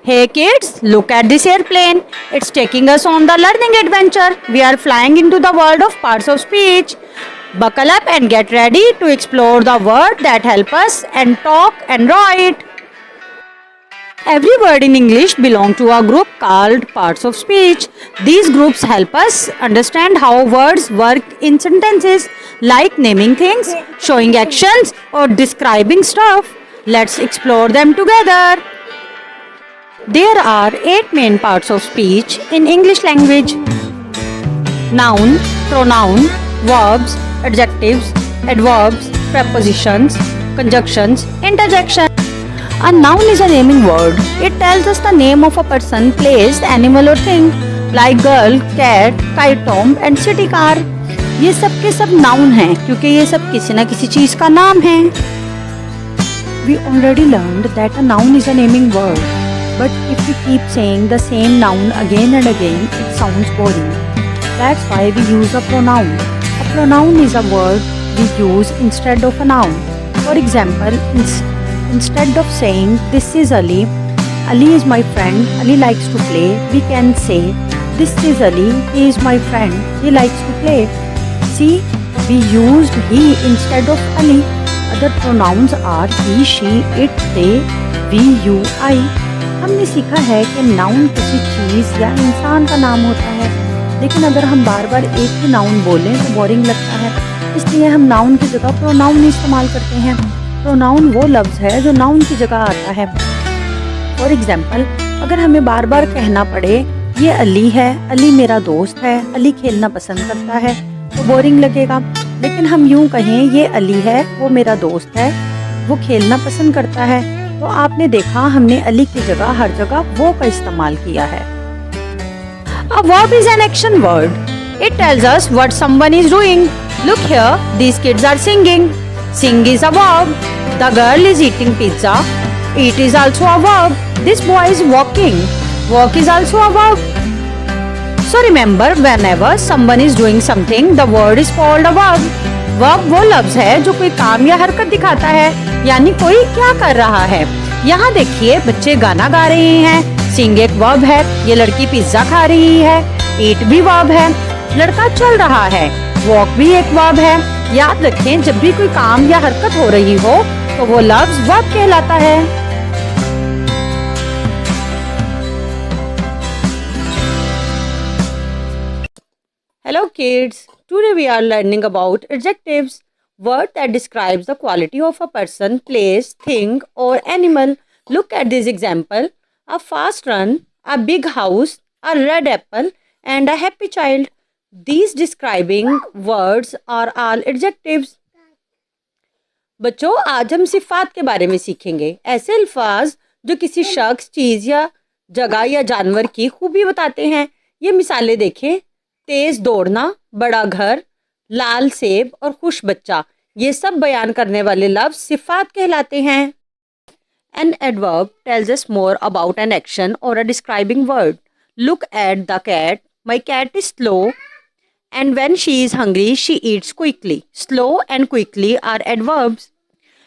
Hey kids, look at this airplane. It's taking us on the learning adventure. We are flying into the world of parts of speech. Buckle up and get ready to explore the word that help us and talk and write. Every word in English belong to a group called parts of speech. These groups help us understand how words work in sentences, like naming things, showing actions, or describing stuff. Let's explore them together. There are 8 main parts of speech in English language: noun, pronoun, verbs, adjectives, adverbs, prepositions, conjunctions, interjections. A noun is a naming word. It tells us the name of a person, place, animal or thing, like girl, cat, kite, tomb and city car. ये सब के सब noun हैं क्योंकि ये सब किसी न किसी चीज का नाम है. We already learned that a noun is a naming word. But if we keep saying the same noun again and again, it sounds boring. That's why we use a pronoun. A pronoun is a word we use instead of a noun. For example, instead of saying, "This is Ali, Ali is my friend, Ali likes to play," we can say, "This is Ali, he is my friend, he likes to play." See, we used he instead of Ali. Other pronouns are he, she, it, they, we, you, I. हमने सीखा है कि noun किसी चीज़ या इंसान का नाम होता है, लेकिन अगर हम बार बार एक ही नाउन बोलें तो बोरिंग लगता है, इसलिए हम नाउन की जगह प्रोनाउन इस्तेमाल करते हैं. प्रोनाउन वो लफ्ज़ है जो नाउन की जगह आता है. फॉर एग्जाम्पल, अगर हमें बार बार कहना पड़े ये अली है, अली मेरा दोस्त है, अली खेलना पसंद करता है, तो बोरिंग लगेगा. लेकिन हम यूँ कहें ये अली है, वो मेरा दोस्त है, वो खेलना पसंद करता है, तो आपने देखा हमने अली की जगह हर जगह वो का इस्तेमाल किया है. A verb is an action word. It tells us what someone is doing. Look here, these kids are singing. Sing is a verb. The girl is eating pizza. Eat is also a verb. This boy is walking. Walk is also a verb. So remember, whenever someone is doing something, the word is called a verb. Verb वो लफ्ज है जो कोई काम या हरकत दिखाता है, यानी कोई क्या कर रहा है. यहाँ देखिए, बच्चे गाना गा रहे हैं. सिंग एक वर्ब है. ये लड़की पिज्जा खा रही है. ईट भी वर्ब है. लड़का चल रहा है. वॉक भी एक वर्ब है. याद रखें, जब भी कोई काम या हरकत हो रही हो तो वो लफ्ज वर्ब कहलाता है. Hello kids, today we are learning about adjectives, word that describes the quality of a person, place, thing or animal. Look at this example: a fast run, a big house, a red apple and a happy child. These describing words are all adjectives. बच्चों, आज हम सिफात के बारे में सीखेंगे, ऐसे अल्फाज जो किसी शख्स, चीज़ या जगह या जानवर की खूबी बताते हैं. ये मिसालें देखें: तेज दौड़ना, बड़ा घर, लाल सेब और खुश बच्चा. ये सब बयान करने वाले लफ्ज सिफात कहलाते हैं. An adverb tells us more about an action or a describing word. Look at the cat. My cat is slow and when she is hungry she eats quickly. Slow and quickly are adverbs.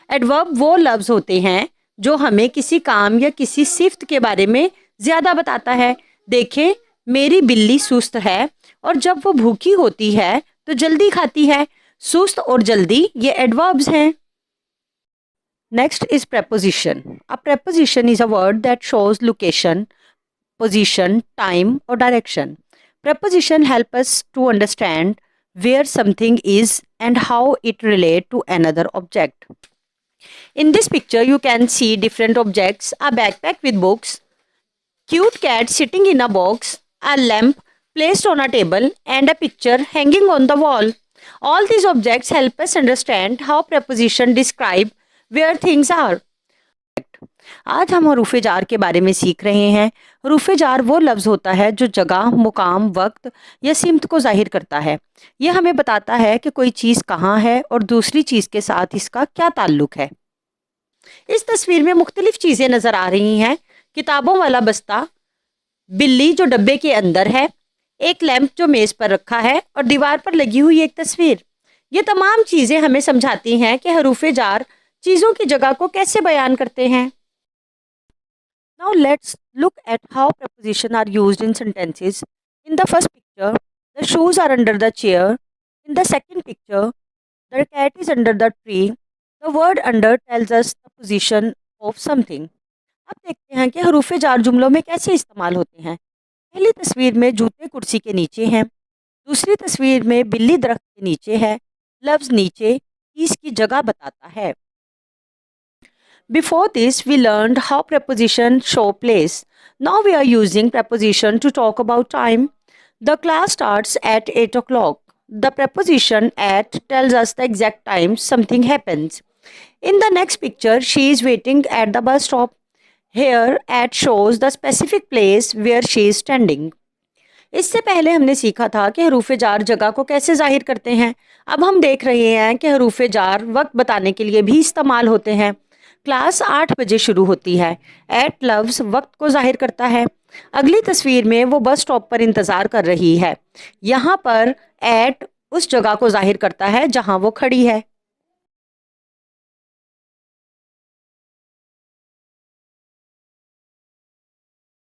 Adverb वो लफ्ज होते हैं जो हमें किसी काम या किसी सिफ्त के बारे में ज़्यादा बताता है. देखें, मेरी बिल्ली सुस्त है और जब वो भूखी होती है तो जल्दी खाती है. सुस्त और जल्दी ये एडवर्ब्स हैं. Next is preposition. A preposition is a word that shows location, position, time or direction. Preposition help us to understand where something is and how it relate to another object. In this picture you can see different objects: a backpack with books, cute cat sitting in a box, a lamp placed on a table and a picture hanging on the wall. All these objects help us understand how preposition describe where things are. आज हम हरूफ jar के बारे में सीख रहे हैं. हरूफ जार वो लफ्ज़ होता है जो जगह, मुकाम, वक्त या सिमत को जाहिर करता है. यह हमें बताता है कि कोई चीज़ कहाँ है और दूसरी चीज़ के साथ इसका क्या ताल्लुक है. इस तस्वीर में मुख्तलिफ चीज़ें नज़र आ रही हैं: किताबों वाला बस्ता, बिल्ली जो डब्बे के अंदर है, एक लैंप जो मेज़ पर रखा है और दीवार पर लगी हुई एक तस्वीर. ये तमाम चीज़ें हमें समझाती हैं कि हरूफ जार चीज़ों की जगह को कैसे बयान करते हैं. Now let's look at how prepositions are used in sentences. In the first picture, the shoes are under the chair. In the second picture, the cat is under the tree. The word under tells us the position of something. अब देखते हैं कि हरूफ jar जुमलों में कैसे इस्तेमाल होते हैं। पहली तस्वीर में जूते कुर्सी के नीचे हैं। दूसरी तस्वीर में बिल्ली दरख्त के नीचे है। लफ्ज नीचे चीज की जगह बताता है। Before this, we learned how prepositions show place. Now we are using preposition to talk about time. The class starts at 8 o'clock. The preposition at tells us the exact time something happens. In the next picture, she is waiting at the bus stop. Here, at shows the specific place where she is standing. इससे पहले हमने सीखा था कि हरूफ jar जगह को कैसे जाहिर करते हैं। अब हम देख रहे हैं कि हरूफ जार वक्त बताने के लिए भी इस्तेमाल होते हैं। क्लास 8 बजे शुरू होती है। एट लफ्ज़ वक्त को जाहिर करता है। अगली तस्वीर में वो बस स्टॉप पर इंतज़ार कर रही है। यहाँ पर एट उस जगह को जाहिर करता है जहाँ वो खड़ी है।